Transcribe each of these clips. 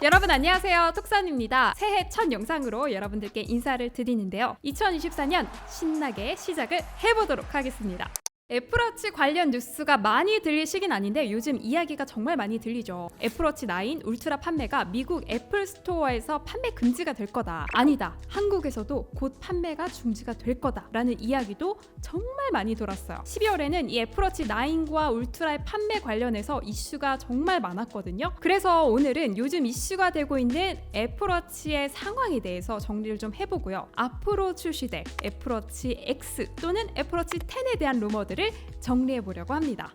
여러분 안녕하세요, 톡산입니다. 새해 첫 영상으로 여러분들께 인사를 드리는데요, 2024년 신나게 시작을 해보도록 하겠습니다. 애플워치 관련 뉴스가 많이 들릴 시기는 아닌데 요즘 이야기가 정말 많이 들리죠. 애플워치 9 울트라 판매가 미국 애플 스토어에서 판매 금지가 될 거다, 아니다, 한국에서도 곧 판매가 중지가 될 거다 라는 이야기도 정말 많이 돌았어요. 12월에는 이 애플워치 9과 울트라의 판매 관련해서 이슈가 정말 많았거든요. 그래서 오늘은 요즘 이슈가 되고 있는 애플워치의 상황에 대해서 정리를 좀 해보고요, 앞으로 출시될 애플워치 X 또는 애플워치 10에 대한 루머들을 정리해 보려고 합니다.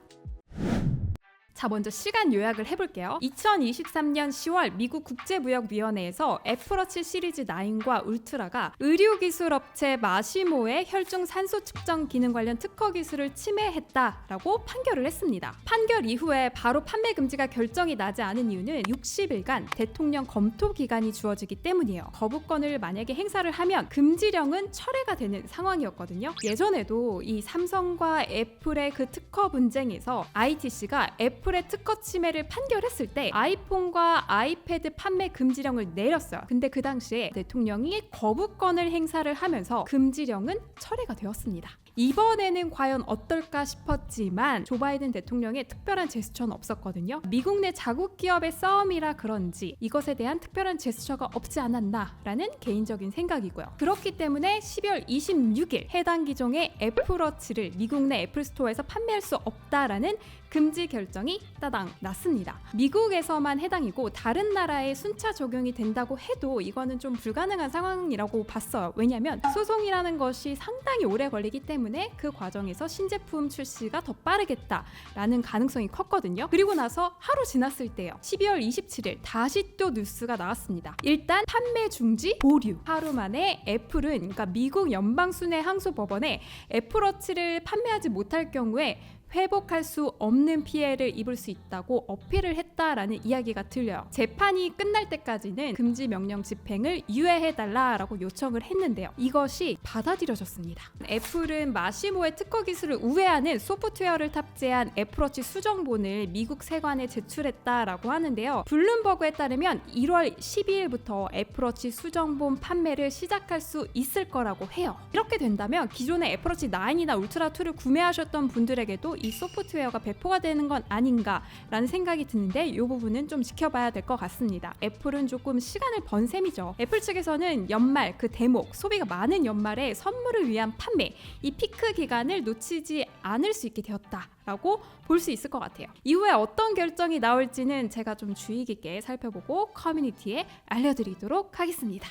자, 먼저 시간 요약을 해볼게요. 2023년 10월 미국 국제무역위원회에서 애플워치 시리즈 9과 울트라가 의료기술업체 마시모의 혈중 산소 측정 기능 관련 특허 기술을 침해했다라고 판결을 했습니다. 판결 이후에 바로 판매 금지가 결정이 나지 않은 이유는 60일간 대통령 검토 기간이 주어지기 때문이에요. 거부권을 만약에 행사를 하면 금지령은 철회가 되는 상황이었거든요. 예전에도 이 삼성과 애플의 그 특허 분쟁에서 ITC가 애플의 특허 침해를 판결했을 때 아이폰과 아이패드 판매 금지령을 내렸어요. 근데 그 당시에 대통령이 거부권을 행사를 하면서 금지령은 철회가 되었습니다. 이번에는 과연 어떨까 싶었지만 조 바이든 대통령의 특별한 제스처는 없었거든요. 미국 내 자국 기업의 싸움이라 그런지 이것에 대한 특별한 제스처가 없지 않았나라는 개인적인 생각이고요. 그렇기 때문에 12월 26일 해당 기종의 애플워치를 미국 내 애플 스토어에서 판매할 수 없다라는 금지 결정이 따당 났습니다. 미국에서만 해당이고 다른 나라에 순차 적용이 된다고 해도 이거는 좀 불가능한 상황이라고 봤어요. 왜냐하면 소송이라는 것이 상당히 오래 걸리기 때문에 그 과정에서 신제품 출시가 더 빠르겠다라는 가능성이 컸거든요. 그리고 나서 하루 지났을 때요, 12월 27일 다시 또 뉴스가 나왔습니다. 일단 판매 중지 보류. 하루 만에 애플은, 그러니까 미국 연방순회항소법원에 애플워치를 판매하지 못할 경우에 회복할 수 없는 피해를 입을 수 있다고 어필을 했다라는 이야기가 들려요. 재판이 끝날 때까지는 금지 명령 집행을 유예해달라라고 요청을 했는데요, 이것이 받아들여졌습니다. 애플은 마시모의 특허 기술을 우회하는 소프트웨어를 탑재한 애플워치 수정본을 미국 세관에 제출했다라고 하는데요, 블룸버그에 따르면 1월 12일부터 애플워치 수정본 판매를 시작할 수 있을 거라고 해요. 이렇게 된다면 기존의 애플워치 9이나 울트라 2를 구매하셨던 분들에게도 이 소프트웨어가 배포가 되는 건 아닌가라는 생각이 드는데 이 부분은 좀 지켜봐야 될 것 같습니다. 애플은 조금 시간을 번 셈이죠. 애플 측에서는 연말 그 대목, 소비가 많은 연말에 선물을 위한 판매, 이 피크 기간을 놓치지 않을 수 있게 되었다라고 볼 수 있을 것 같아요. 이후에 어떤 결정이 나올지는 제가 좀 주의 깊게 살펴보고 커뮤니티에 알려드리도록 하겠습니다.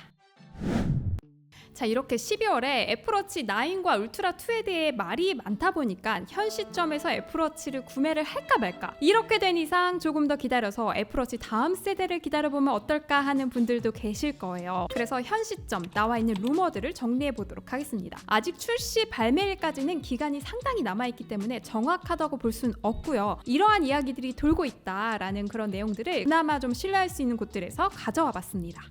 자, 이렇게 12월에 애플워치 9과 울트라 2에 대해 말이 많다 보니까 현 시점에서 애플워치를 구매를 할까 말까, 이렇게 된 이상 조금 더 기다려서 애플워치 다음 세대를 기다려보면 어떨까 하는 분들도 계실 거예요. 그래서 현 시점 나와 있는 루머들을 정리해 보도록 하겠습니다. 아직 출시 발매일까지는 기간이 상당히 남아있기 때문에 정확하다고 볼 수는 없고요, 이러한 이야기들이 돌고 있다라는 그런 내용들을 그나마 좀 신뢰할 수 있는 곳들에서 가져와 봤습니다.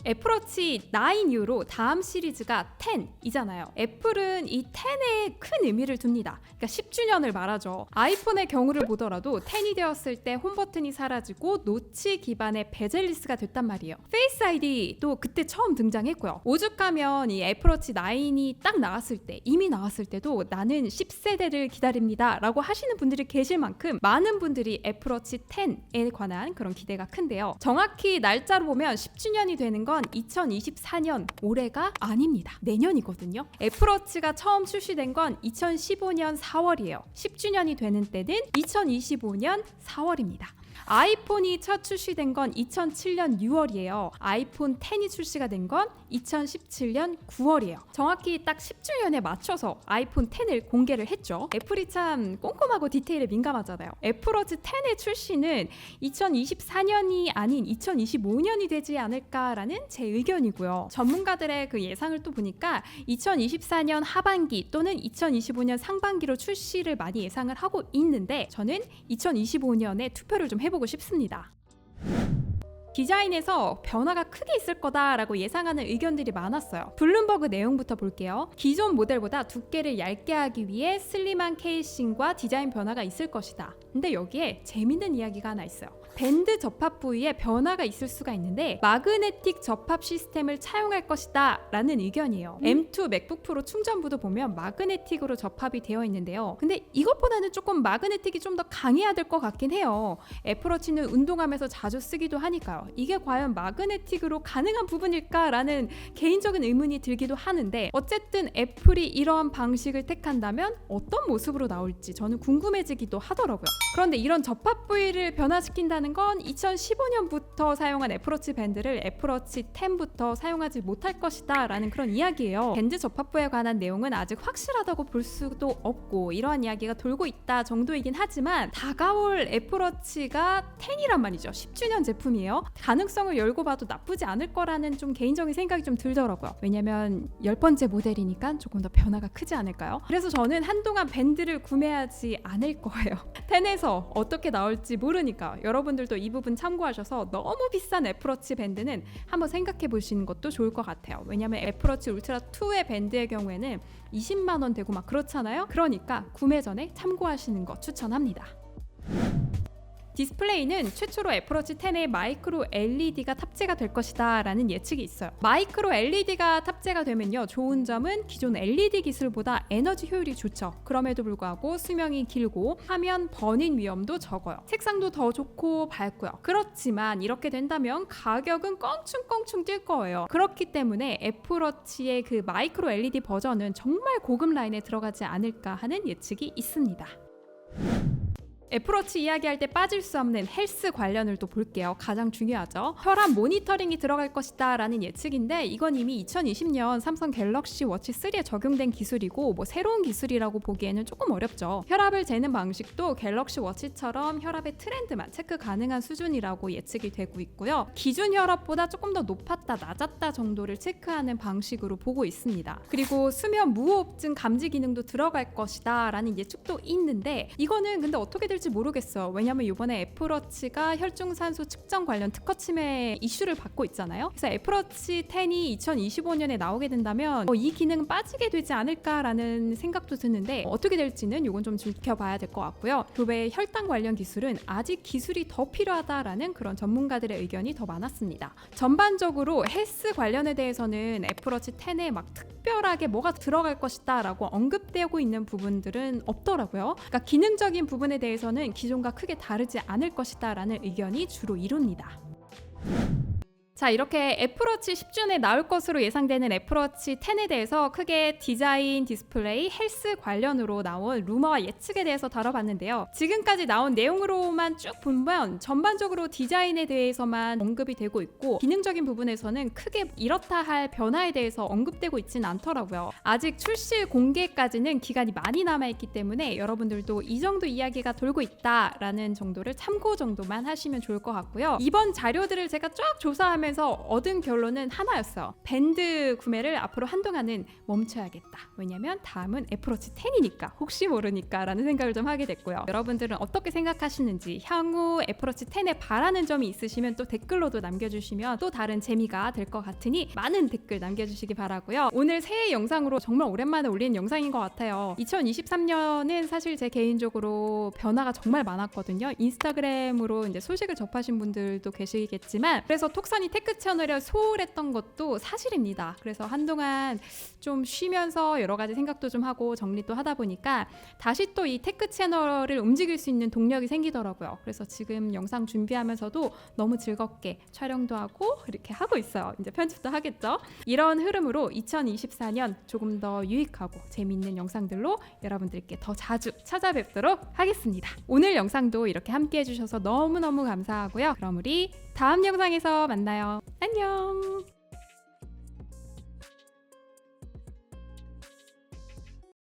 애플워치 9 이후로 다음 시리즈가 10이잖아요. 애플은 이 10에 큰 의미를 둡니다. 그러니까 10주년을 말하죠. 아이폰의 경우를 보더라도 10이 되었을 때 홈버튼이 사라지고 노치 기반의 베젤리스가 됐단 말이에요. 페이스 아이디도 그때 처음 등장했고요. 오죽하면 이 애플워치 9이 딱 나왔을 때, 이미 나왔을 때도 나는 10세대를 기다립니다 라고 하시는 분들이 계실 만큼 많은 분들이 애플워치 10에 관한 그런 기대가 큰데요, 정확히 날짜로 보면 10주년이 되는 건 2024년 올해가 아닙니다. 내년이거든요. 애플워치가 처음 출시된 건 2015년 4월이에요. 10주년이 되는 때는 2025년 4월입니다. 아이폰이 첫 출시된 건 2007년 6월이에요. 아이폰 10이 출시가 된 건 2017년 9월이에요. 정확히 딱 10주년에 맞춰서 아이폰 10을 공개를 했죠. 애플이 참 꼼꼼하고 디테일에 민감하잖아요. 애플워치 10의 출시는 2024년이 아닌 2025년이 되지 않을까라는 제 의견이고요. 전문가들의 그 예상을 또 보니까 2024년 하반기 또는 2025년 상반기로 출시를 많이 예상을 하고 있는데, 저는 2025년에 투표를 좀 해보고 싶습니다. 디자인에서 변화가 크게 있을 거다라고 예상하는 의견들이 많았어요. 블룸버그 내용부터 볼게요. 기존 모델보다 두께를 얇게 하기 위해 슬림한 케이싱과 디자인 변화가 있을 것이다. 근데 여기에 재밌는 이야기가 하나 있어요. 밴드 접합 부위에 변화가 있을 수가 있는데 마그네틱 접합 시스템을 차용할 것이다 라는 의견이에요. M2 맥북 프로 충전부도 보면 마그네틱으로 접합이 되어 있는데요. 근데 이것보다는 조금 마그네틱이 좀 더 강해야 될 것 같긴 해요. 애플워치는 운동하면서 자주 쓰기도 하니까요. 이게 과연 마그네틱으로 가능한 부분일까 라는 개인적인 의문이 들기도 하는데, 어쨌든 애플이 이러한 방식을 택한다면 어떤 모습으로 나올지 저는 궁금해지기도 하더라고요. 그런데 이런 접합 부위를 변화시킨다는 건 2015년부터 사용한 애플워치 밴드를 애플워치 10부터 사용하지 못할 것이다 라는 그런 이야기예요. 밴드 접합 부위에 관한 내용은 아직 확실하다고 볼 수도 없고 이러한 이야기가 돌고 있다 정도이긴 하지만, 다가올 애플워치가 10이란 말이죠. 10주년 제품이에요. 가능성을 열고 봐도 나쁘지 않을 거라는 좀 개인적인 생각이 좀 들더라고요. 왜냐면 10번째 모델이니까 조금 더 변화가 크지 않을까요? 그래서 저는 한동안 밴드를 구매하지 않을 거예요. 10에서 어떻게 나올지 모르니까 여러분들도 이 부분 참고하셔서 너무 비싼 애플워치 밴드는 한번 생각해 보시는 것도 좋을 것 같아요. 왜냐면 애플워치 울트라 2의 밴드의 경우에는 20만 원 되고 막 그렇잖아요. 그러니까 구매 전에 참고하시는 거 추천합니다. 디스플레이는 최초로 애플워치 10에 마이크로 LED가 탑재가 될 것이다 라는 예측이 있어요. 마이크로 LED가 탑재가 되면요, 좋은 점은 기존 LED 기술보다 에너지 효율이 좋죠. 그럼에도 불구하고 수명이 길고 화면 버닝 위험도 적어요. 색상도 더 좋고 밝고요. 그렇지만 이렇게 된다면 가격은 껑충껑충 뛸 거예요. 그렇기 때문에 애플워치의 그 마이크로 LED 버전은 정말 고급 라인에 들어가지 않을까 하는 예측이 있습니다. 애플워치 이야기할 때 빠질 수 없는 헬스 관련을 또 볼게요. 가장 중요하죠. 혈압 모니터링이 들어갈 것이다 라는 예측인데, 이건 이미 2020년 삼성 갤럭시 워치 3에 적용된 기술이고 새로운 기술이라고 보기에는 조금 어렵죠. 혈압을 재는 방식도 갤럭시 워치처럼 혈압의 트렌드만 체크 가능한 수준이라고 예측이 되고 있고요. 기준 혈압보다 조금 더 높았다 낮았다 정도를 체크하는 방식으로 보고 있습니다. 그리고 수면 무호흡증 감지 기능도 들어갈 것이다 라는 예측도 있는데, 이거는 근데 어떻게 될지 모르겠어요. 왜냐면 이번에 애플워치가 혈중산소 측정 관련 특허 침해 이슈를 받고 있잖아요. 그래서 애플워치 10이 2025년에 나오게 된다면 이 기능은 빠지게 되지 않을까라는 생각도 드는데, 어떻게 될지는 이건 좀 지켜봐야 될 것 같고요. 그 외에 혈당 관련 기술은 아직 기술이 더 필요하다라는 그런 전문가들의 의견이 더 많았습니다. 전반적으로 헬스 관련에 대해서는 애플워치 10에 막 특별하게 뭐가 들어갈 것이다 라고 언급되고 있는 부분들은 없더라고요. 그러니까 기능적인 부분에 대해서는 기존과 크게 다르지 않을 것이다 라는 의견이 주로 이룹니다. 자, 이렇게 애플워치 10주년에 나올 것으로 예상되는 애플워치 10에 대해서 크게 디자인, 디스플레이, 헬스 관련으로 나온 루머와 예측에 대해서 다뤄봤는데요. 지금까지 나온 내용으로만 쭉 보면 전반적으로 디자인에 대해서만 언급이 되고 있고, 기능적인 부분에서는 크게 이렇다 할 변화에 대해서 언급되고 있진 않더라고요. 아직 출시 공개까지는 기간이 많이 남아있기 때문에 여러분들도 이 정도 이야기가 돌고 있다라는 정도를 참고 정도만 하시면 좋을 것 같고요. 이번 자료들을 제가 쫙 조사하면서 얻은 결론은 하나였어요. 밴드 구매를 앞으로 한동안은 멈춰야겠다. 왜냐면 다음은 애플워치 10이니까 혹시 모르니까 라는 생각을 좀 하게 됐고요. 여러분들은 어떻게 생각하시는지, 향후 애플워치 10에 바라는 점이 있으시면 또 댓글로도 남겨주시면 또 다른 재미가 될 것 같으니 많은 댓글 남겨주시기 바라고요. 오늘 새해 영상으로 정말 오랜만에 올린 영상인 것 같아요. 2023년은 사실 제 개인적으로 변화가 정말 많았거든요. 인스타그램으로 이제 소식을 접하신 분들도 계시겠지만, 그래서 톡선이 테크 채널에 소홀했던 것도 사실입니다. 그래서 한동안 좀 쉬면서 여러 가지 생각도 좀 하고 정리도 하다 보니까 다시 또 이 테크 채널을 움직일 수 있는 동력이 생기더라고요. 그래서 지금 영상 준비하면서도 너무 즐겁게 촬영도 하고 이렇게 하고 있어요. 이제 편집도 하겠죠. 이런 흐름으로 2024년 조금 더 유익하고 재미있는 영상들로 여러분들께 더 자주 찾아뵙도록 하겠습니다. 오늘 영상도 이렇게 함께 해주셔서 너무너무 감사하고요. 그럼 우리 다음 영상에서 만나요. 안녕.